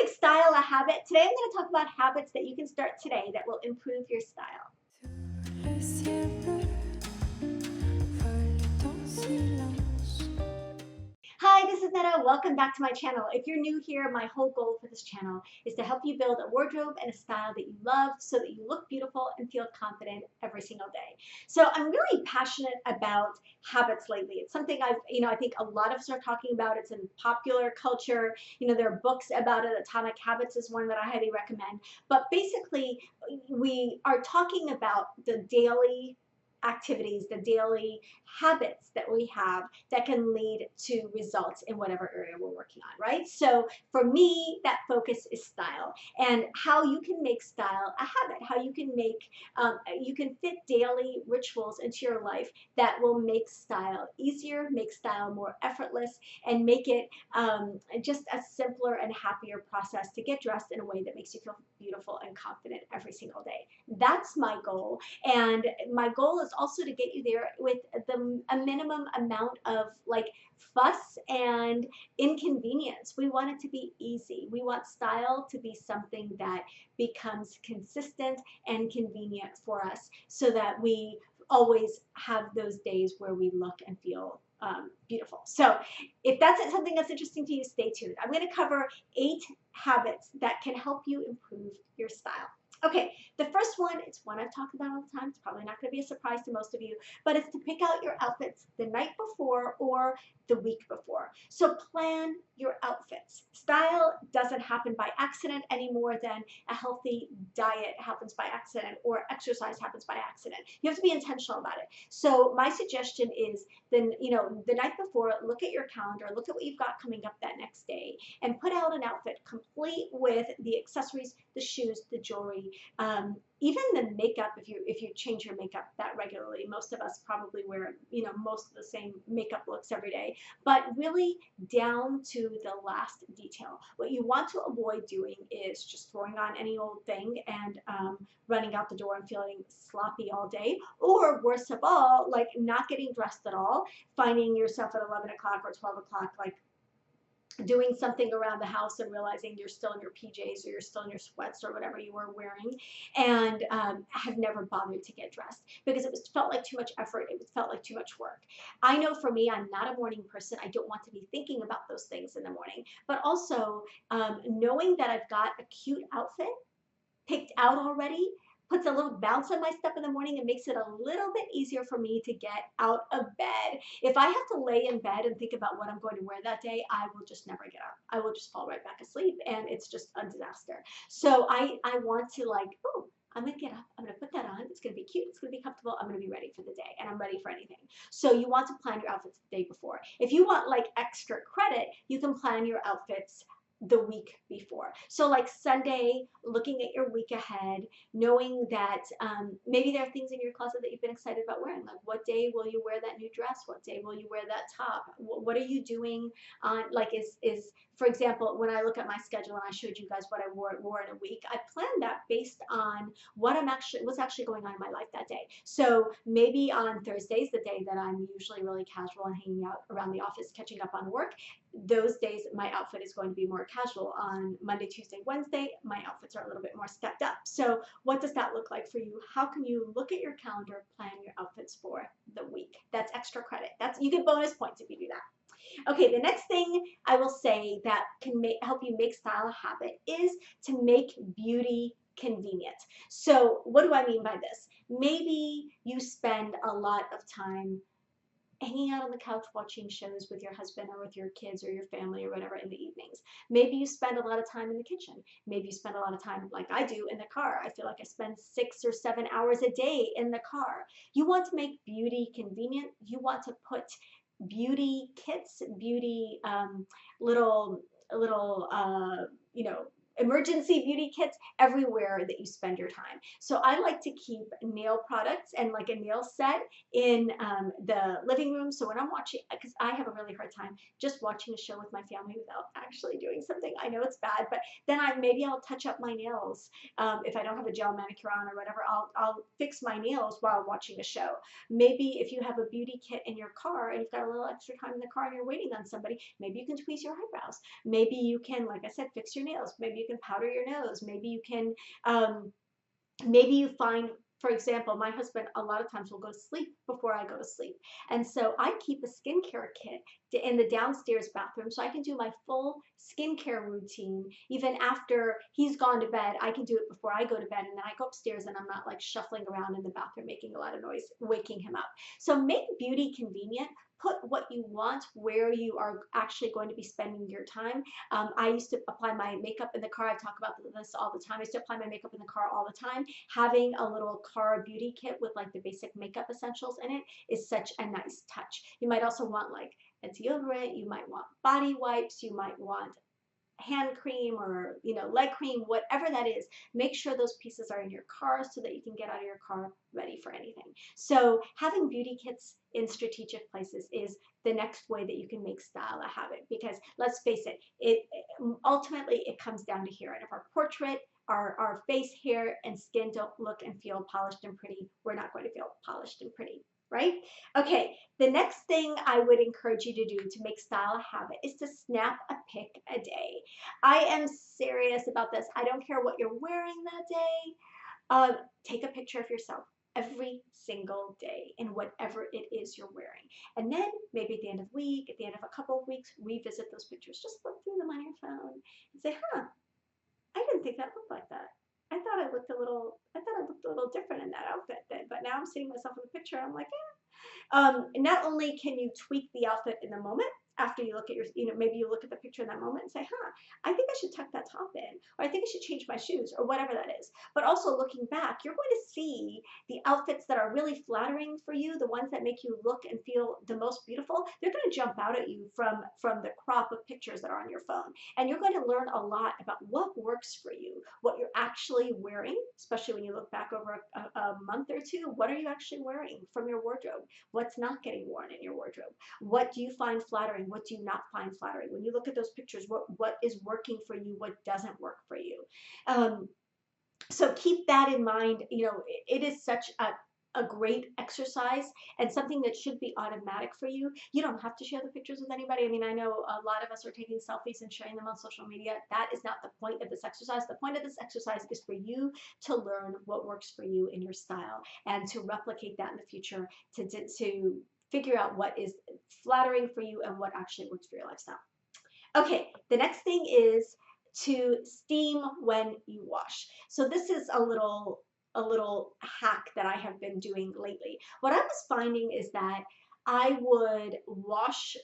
make style a habit? Today I'm going to talk about habits that you can start today that will improve your style. Le ciel bleu vole dans silence. Hi, this is Netta. Welcome back to my channel. If you're new here, my whole goal for this channel is to help you build a wardrobe and a style that you love so that you look beautiful and feel confident every single day. So I'm really passionate about habits lately. It's something I think a lot of us are talking about. It's in popular culture. There are books about it. Atomic Habits is one that I highly recommend. But basically, we are talking about the daily activities, the daily habits that we have that can lead to results in whatever area we're working on, right? So for me, that focus is style and how you can make style a habit, how you can fit daily rituals into your life that will make style easier, make style more effortless, and make it just a simpler and happier process to get dressed in a way that makes you feel beautiful and confident every single day. That's my goal. And my goal is also to get you there with a minimum amount of like fuss and inconvenience. We want it to be easy. We want style to be something that becomes consistent and convenient for us so that we always have those days where we look and feel beautiful. So if that's something that's interesting to you, stay tuned. I'm going to cover 8 habits that can help you improve your style. Okay, the first one, it's one I've talked about all the time. It's probably not going to be a surprise to most of you, but it's to pick out your outfits the night before or the week before. So plan your outfits. Style doesn't happen by accident any more than a healthy diet happens by accident or exercise happens by accident. You have to be intentional about it. So my suggestion is then, the night before, look at your calendar, look at what you've got coming up that next day, and put out an outfit complete with the accessories, the shoes, the jewelry, even the makeup. If you change your makeup that regularly, most of us probably wear most of the same makeup looks every day, but really down to the last detail. What you want to avoid doing is just throwing on any old thing and running out the door and feeling sloppy all day, or worst of all, like not getting dressed at all, finding yourself at 11 o'clock or 12 o'clock like doing something around the house and realizing you're still in your PJs or you're still in your sweats or whatever you were wearing, and have never bothered to get dressed because it felt like too much effort. It felt like too much work. I know for me, I'm not a morning person. I don't want to be thinking about those things in the morning, but also knowing that I've got a cute outfit picked out already puts a little bounce on my step in the morning and makes it a little bit easier for me to get out of bed. If I have to lay in bed and think about what I'm going to wear that day, I will just never get up. I will just fall right back asleep and it's just a disaster. So I want to like, oh, I'm going to get up. I'm going to put that on. It's going to be cute. It's going to be comfortable. I'm going to be ready for the day and I'm ready for anything. So you want to plan your outfits the day before. If you want like extra credit, you can plan your outfits the week before. So like Sunday, looking at your week ahead, knowing that maybe there are things in your closet that you've been excited about wearing. Like what day will you wear that new dress? What day will you wear that top? What are you doing on, like is for example, when I look at my schedule and I showed you guys what I wore in a week, I planned that based on what's actually going on in my life that day. So maybe on Thursdays, the day that I'm usually really casual and hanging out around the office, catching up on work, those days my outfit is going to be more casual. On Monday, Tuesday, Wednesday, my outfits are a little bit more stepped up. So what does that look like for you? How can you look at your calendar, plan your outfits for the week? That's extra credit. You get bonus points if you do that. Okay, the next thing I will say that can help you make style a habit is to make beauty convenient. So what do I mean by this? Maybe you spend a lot of time hanging out on the couch watching shows with your husband or with your kids or your family or whatever in the evenings. Maybe you spend a lot of time in the kitchen. Maybe you spend a lot of time, like I do, in the car. I feel like I spend 6 or 7 hours a day in the car. You want to make beauty convenient. You want to put beauty kits, beauty little emergency beauty kits everywhere that you spend your time. So I like to keep nail products and like a nail set in the living room. So when I'm watching, because I have a really hard time just watching a show with my family without actually doing something. I know it's bad, but then maybe I'll touch up my nails. If I don't have a gel manicure on or whatever, I'll fix my nails while watching a show. Maybe if you have a beauty kit in your car and you've got a little extra time in the car and you're waiting on somebody, maybe you can tweeze your eyebrows. Maybe you can, like I said, fix your nails. Maybe you can powder your nose. Maybe you can, maybe you find, for example, my husband a lot of times will go to sleep before I go to sleep. And so I keep a skincare kit in the downstairs bathroom so I can do my full skincare routine. Even after he's gone to bed, I can do it before I go to bed. And then I go upstairs and I'm not like shuffling around in the bathroom making a lot of noise, waking him up. So make beauty convenient. Put what you want where you are actually going to be spending your time. I used to apply my makeup in the car. I talk about this all the time. I used to apply my makeup in the car all the time. Having a little car beauty kit with like the basic makeup essentials in it is such a nice touch. You might also want like a deodorant. You might want body wipes. You might want hand cream or leg cream, whatever that is. Make sure those pieces are in your car so that you can get out of your car ready for anything. So having beauty kits in strategic places is the next way that you can make style a habit, because let's face it, ultimately it comes down to here. And if our portrait, our face, hair, and skin don't look and feel polished and pretty, we're not going to feel polished and pretty, right? Okay, the next thing I would encourage you to do to make style a habit is to snap a pic a day. I am serious about this. I don't care what you're wearing that day. Take a picture of yourself every single day in whatever it is you're wearing. And then maybe at the end of the week, at the end of a couple of weeks, revisit those pictures. Just look through them on your phone and say, huh, I didn't think that looked like that. I thought I looked a little different in that outfit then, but now I'm seeing myself in the picture. I'm like, not only can you tweak the outfit in the moment after you look at maybe you look at the picture in that moment and say, huh, I think I should tuck that top in, or I think I should change my shoes, or whatever that is. But also looking back, you're going to see the outfits that are really flattering for you, the ones that make you look and feel the most beautiful. They're going to jump out at you from the crop of pictures that are on your phone. And you're going to learn a lot about what works for you, what you're actually wearing, especially when you look back over a month or two. What are you actually wearing from your wardrobe? What's not getting worn in your wardrobe? What do you find flattering? What do you not find flattering? When you look at those pictures, what is working for you? What doesn't work for you? So keep that in mind. It is such a great exercise and something that should be automatic for you. You don't have to share the pictures with anybody. I mean, I know a lot of us are taking selfies and sharing them on social media. That is not the point of this exercise. The point of this exercise is for you to learn what works for you in your style and to replicate that in the future, to figure out what is flattering for you and what actually works for your lifestyle. Okay, the next thing is to steam when you wash. So this is a little hack that I have been doing lately. What I was finding is that I would wash,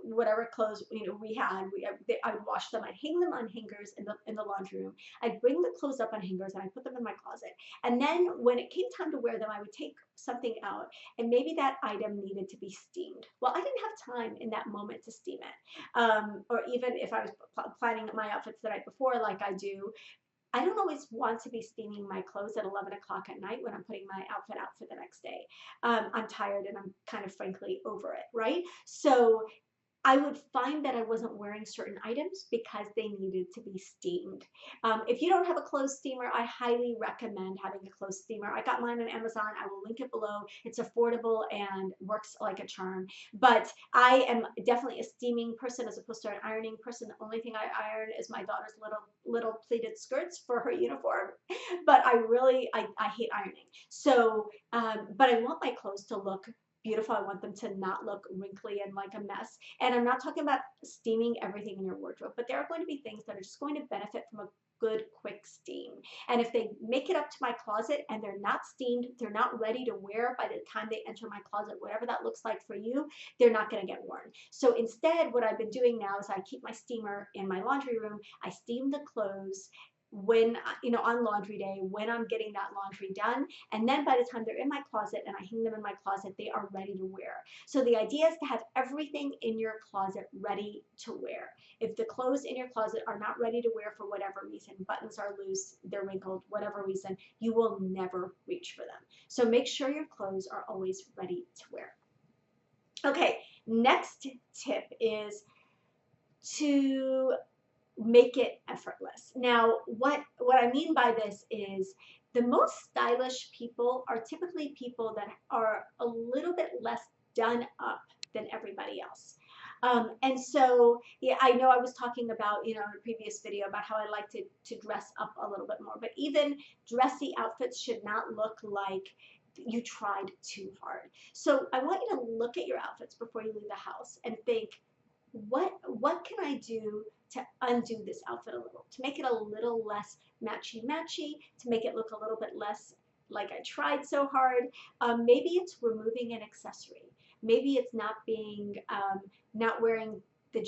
whatever clothes we had. I would wash them. I'd hang them on hangers in the laundry room. I'd bring the clothes up on hangers and I put them in my closet. And then when it came time to wear them, I would take something out and maybe that item needed to be steamed. Well, I didn't have time in that moment to steam it. Or even if I was planning my outfits the night before, like I do, I don't always want to be steaming my clothes at 11 o'clock at night when I'm putting my outfit out for the next day. I'm tired and I'm kind of frankly over it, right? So I would find that I wasn't wearing certain items because they needed to be steamed. If you don't have a clothes steamer, I highly recommend having a clothes steamer. I got mine on Amazon. I will link it below. It's affordable and works like a charm. But I am definitely a steaming person as opposed to an ironing person. The only thing I iron is my daughter's little pleated skirts for her uniform. But I hate ironing. So, but I want my clothes to look beautiful. I want them to not look wrinkly and like a mess. And I'm not talking about steaming everything in your wardrobe, but there are going to be things that are just going to benefit from a good quick steam. And if they make it up to my closet and they're not steamed, they're not ready to wear by the time they enter my closet, whatever that looks like for you, they're not going to get worn. So instead, what I've been doing now is I keep my steamer in my laundry room. I steam the clothes when, on laundry day, when I'm getting that laundry done. And then by the time they're in my closet and I hang them in my closet, they are ready to wear. So the idea is to have everything in your closet ready to wear. If the clothes in your closet are not ready to wear for whatever reason, buttons are loose, they're wrinkled, whatever reason, you will never reach for them. So make sure your clothes are always ready to wear. Okay, next tip is to make it effortless. Now, what I mean by this is the most stylish people are typically people that are a little bit less done up than everybody else. And so, yeah, I know I was talking about, in a previous video about how I like to dress up a little bit more, but even dressy outfits should not look like you tried too hard. So I want you to look at your outfits before you leave the house and think, what can I do to undo this outfit a little, to make it a little less matchy-matchy, to make it look a little bit less like I tried so hard. Maybe it's removing an accessory. Maybe it's not wearing the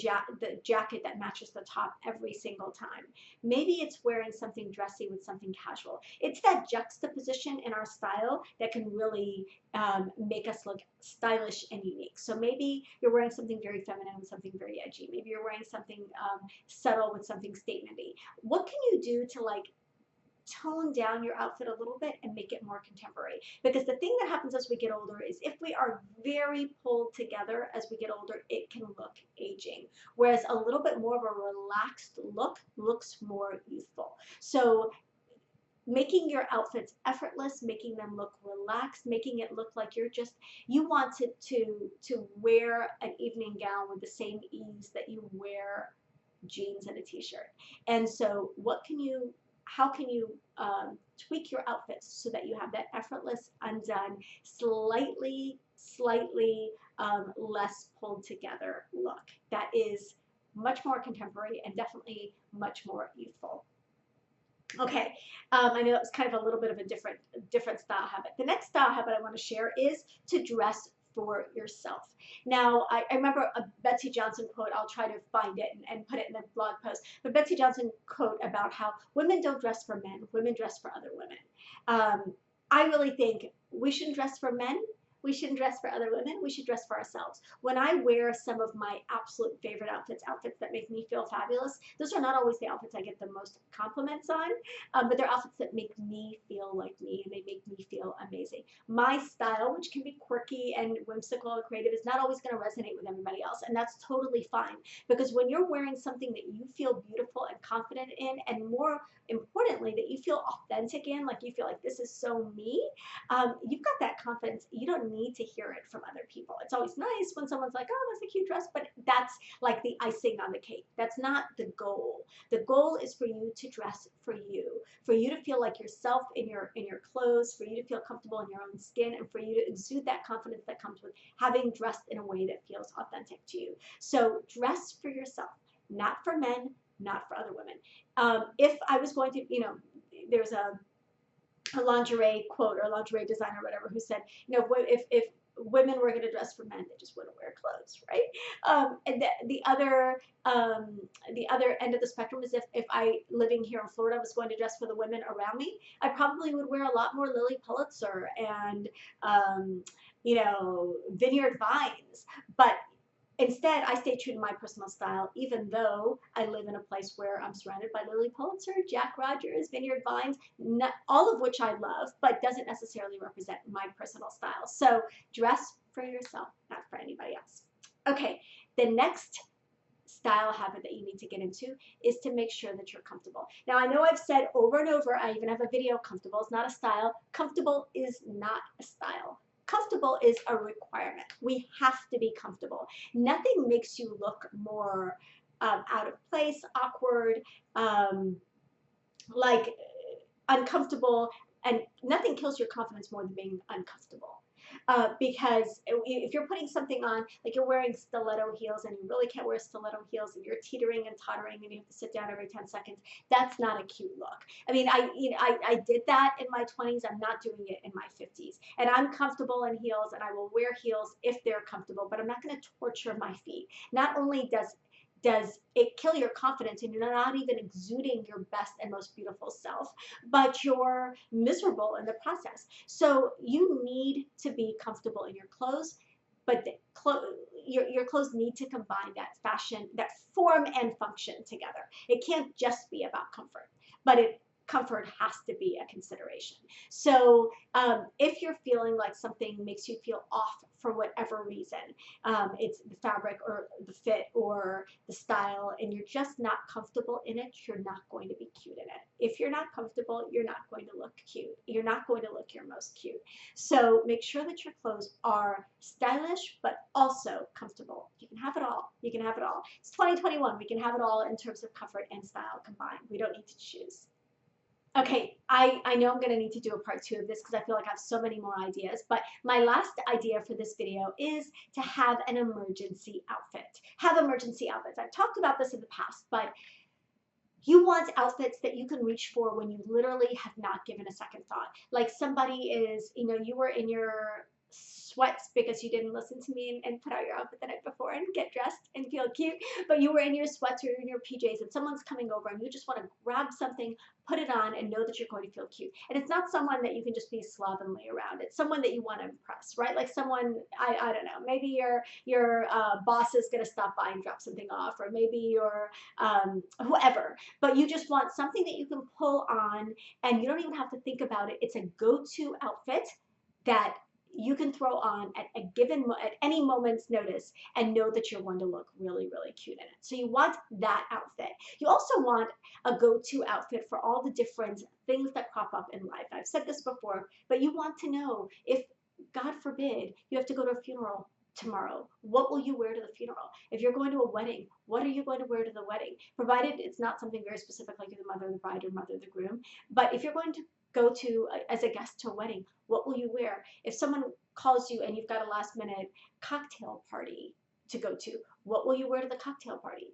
jacket that matches the top every single time. Maybe it's wearing something dressy with something casual. It's that juxtaposition in our style that can really make us look stylish and unique. So maybe you're wearing something very feminine with something very edgy. Maybe you're wearing something subtle with something statementy. What can you do to tone down your outfit a little bit and make it more contemporary? Because the thing that happens as we get older is if we are very pulled together as we get older, it can look aging. Whereas a little bit more of a relaxed look looks more youthful. So making your outfits effortless, making them look relaxed, making it look like you want to wear an evening gown with the same ease that you wear jeans and a t-shirt. And so how can you tweak your outfits so that you have that effortless, undone, slightly less pulled together look that is much more contemporary and definitely much more youthful. Okay, I know that was kind of a little bit of a different style habit. The next style habit I want to share is to dress for yourself. Now, I remember a Betsy Johnson quote. I'll try to find it and put it in the blog post. But Betsy Johnson quote about how women don't dress for men, women dress for other women. I really think we shouldn't dress for men. We shouldn't dress for other women. We should dress for ourselves. When I wear some of my absolute favorite outfits that make me feel fabulous, those are not always the outfits I get the most compliments on, but they're outfits that make me feel like me and they make me feel amazing. My style, which can be quirky and whimsical and creative, is not always going to resonate with everybody else, and that's totally fine, because when you're wearing something that you feel beautiful and confident in, and more importantly, that you feel authentic in, like you feel like this is so me, you've got that confidence. You don't need to hear it from other people. It's always nice when someone's like, oh, that's a cute dress, but that's like the icing on the cake. That's not the goal. The goal is for you to dress for you to feel like yourself in your clothes, for you to feel comfortable in your own skin, and for you to exude that confidence that comes with having dressed in a way that feels authentic to you. So dress for yourself, not for men, not for other women. If I was going to, there's a lingerie quote or lingerie designer or whatever who said, if women were going to dress for men, they just wouldn't wear clothes, right? And the other end of the spectrum is if I, living here in Florida, was going to dress for the women around me, I probably would wear a lot more Lily Pulitzer and Vineyard Vines. But instead, I stay true to my personal style, even though I live in a place where I'm surrounded by Lily Pulitzer, Jack Rogers, Vineyard Vines, all of which I love, but doesn't necessarily represent my personal style. So dress for yourself, not for anybody else. Okay, the next style habit that you need to get into is to make sure that you're comfortable. Now, I know I've said over and over, I even have a video, comfortable is not a style. Comfortable is not a style. Comfortable is a requirement. We have to be comfortable. Nothing makes you look more out of place, awkward, like uncomfortable, and nothing kills your confidence more than being uncomfortable. Because if you're putting something on, like you're wearing stiletto heels and you really can't wear stiletto heels and you're teetering and tottering and you have to sit down every 10 seconds, that's not a cute look. I mean, I did that in my 20s. I'm not doing it in my 50s. And I'm comfortable in heels and I will wear heels if they're comfortable, but I'm not going to torture my feet. Not only does does it kill your confidence and you're not even exuding your best and most beautiful self, but you're miserable in the process. So you need to be comfortable in your clothes, but your clothes need to combine that fashion, that form and function together. It can't just be about comfort, but comfort has to be a consideration. So if you're feeling like something makes you feel off for whatever reason, it's the fabric or the fit or the style, and you're just not comfortable in it, you're not going to be cute in it. If you're not comfortable, you're not going to look cute. You're not going to look your most cute. So make sure that your clothes are stylish, but also comfortable. You can have it all. You can have it all. It's 2021. We can have it all in terms of comfort and style combined. We don't need to choose. Okay, I know I'm going to need to do a part 2 of this because I feel like I have so many more ideas. But my last idea for this video is to have an emergency outfit. Have emergency outfits. I've talked about this in the past, but you want outfits that you can reach for when you literally have not given a second thought. Like somebody is, you were in your sweats because you didn't listen to me and put out your outfit the night before and get dressed and feel cute, but you were in your sweats or in your PJs and someone's coming over and you just want to grab something, put it on, and know that you're going to feel cute. And it's not someone that you can just be slovenly around. It's someone that you want to impress, right? Like someone, I don't know, maybe your boss is going to stop by and drop something off, or maybe your whoever, but you just want something that you can pull on and you don't even have to think about it. It's a go-to outfit that you can throw on at any moment's notice and know that you're going to look really, really cute in it. So you want that outfit. You also want a go-to outfit for all the different things that crop up in life. I've said this before, but you want to know if, God forbid, you have to go to a funeral tomorrow, what will you wear to the funeral? If you're going to a wedding, what are you going to wear to the wedding? Provided it's not something very specific like you're the mother of the bride or mother of the groom. But if you're going to go to as a guest to a wedding, what will you wear? If someone calls you and you've got a last minute cocktail party to go to, what will you wear to the cocktail party?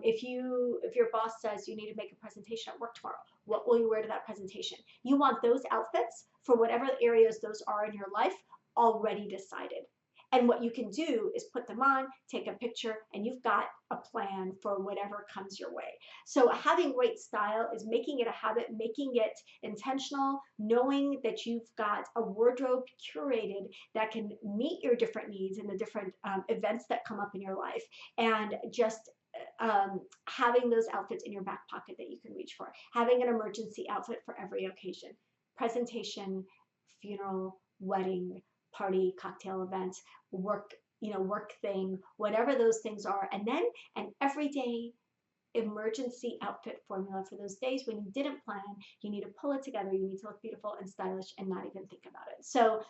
If your boss says you need to make a presentation at work tomorrow, what will you wear to that presentation? You want those outfits for whatever areas those are in your life already decided. And what you can do is put them on, take a picture, and you've got a plan for whatever comes your way. So having great style is making it a habit, making it intentional, knowing that you've got a wardrobe curated that can meet your different needs and the different events that come up in your life, and just having those outfits in your back pocket that you can reach for. Having an emergency outfit for every occasion. Presentation, funeral, wedding, party, cocktail event, work thing, whatever those things are. And then an everyday emergency outfit formula for those days when you didn't plan. You need to pull it together. You need to look beautiful and stylish and not even think about it. So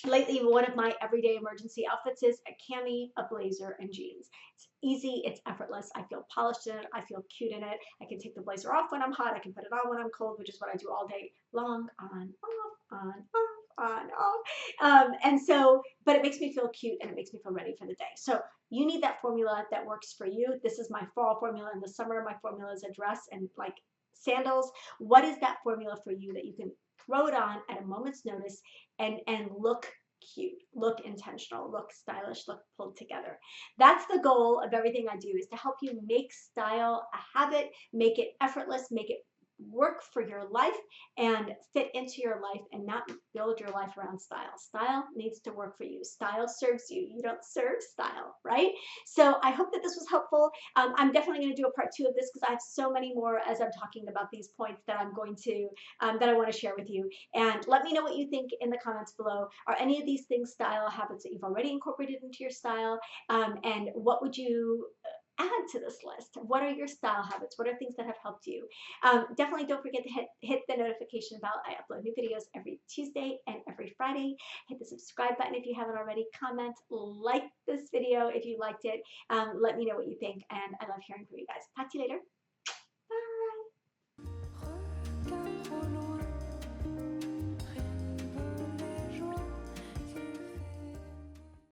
lately, one of my everyday emergency outfits is a cami, a blazer, and jeans. It's easy, it's effortless. I feel polished in it. I feel cute in it. I can take the blazer off when I'm hot. I can put it on when I'm cold, which is what I do all day long, on, off, on, off, on, off. But it makes me feel cute and it makes me feel ready for the day. So you need that formula that works for you. This is my fall formula. In the summer, my formula is a dress and like sandals. What is that formula for you that you can throw it on at a moment's notice and look cute, look intentional, look stylish, look pulled together? That's the goal of everything I do, is to help you make style a habit, make it effortless, make it work for your life and fit into your life, and not build your life around style. Style needs to work for you. Style serves you. You don't serve style, right? So I hope that this was helpful. I'm definitely going to do a part 2 of this because I have so many more as I'm talking about these points that I'm going to that I want to share with you. And let me know what you think in the comments below. Are any of these things style habits that you've already incorporated into your style? And what would you add to this list? What are your style habits? What are things that have helped you? Definitely don't forget to hit the notification bell. I upload new videos every Tuesday and every Friday. Hit the subscribe button if you haven't already. Comment, like this video if you liked it. Let me know what you think, and I love hearing from you guys. Talk to you later.